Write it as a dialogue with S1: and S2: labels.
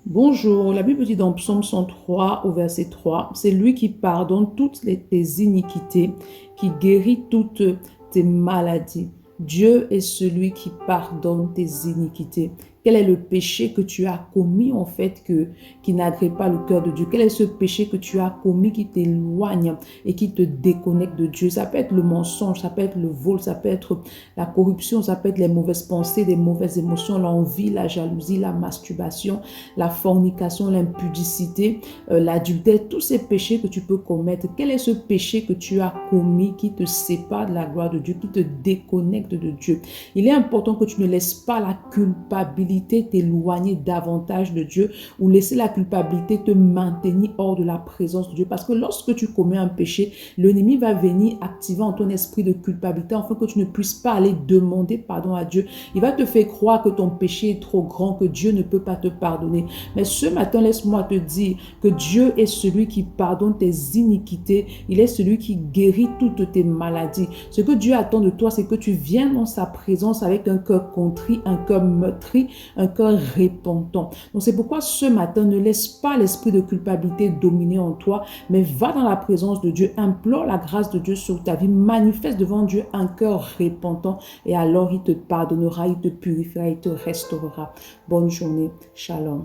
S1: Bonjour, la Bible dit dans Psaume 103 au verset 3, c'est lui qui pardonne toutes tes iniquités, qui guérit toutes tes maladies. Dieu est celui qui pardonne tes iniquités. Quel est le péché que tu as commis en fait qui n'agrée pas le cœur de Dieu? Quel est ce péché que tu as commis qui t'éloigne et qui te déconnecte de Dieu? Ça peut être le mensonge, ça peut être le vol, ça peut être la corruption, ça peut être les mauvaises pensées, les mauvaises émotions, l'envie, la jalousie, la masturbation, la fornication, l'impudicité, l'adultère, tous ces péchés que tu peux commettre. Quel est ce péché que tu as commis qui te sépare de la gloire de Dieu, qui te déconnecte de Dieu? Il est important que tu ne laisses pas la culpabilité t'éloigner davantage de Dieu ou laisser la culpabilité te maintenir hors de la présence de Dieu. Parce que lorsque tu commets un péché, l'ennemi va venir activer en ton esprit de culpabilité afin que tu ne puisses pas aller demander pardon à Dieu. Il va te faire croire que ton péché est trop grand, que Dieu ne peut pas te pardonner. Mais ce matin, laisse-moi te dire que Dieu est celui qui pardonne tes iniquités. Il est celui qui guérit toutes tes maladies. Ce que Dieu attend de toi, c'est que tu viennes dans sa présence avec un cœur contrit, un cœur meurtri, un cœur repentant. Donc c'est pourquoi ce matin, ne laisse pas l'esprit de culpabilité dominer en toi, mais va dans la présence de Dieu, implore la grâce de Dieu sur ta vie, manifeste devant Dieu un cœur repentant et alors il te pardonnera, il te purifiera, il te restaurera. Bonne journée. Shalom.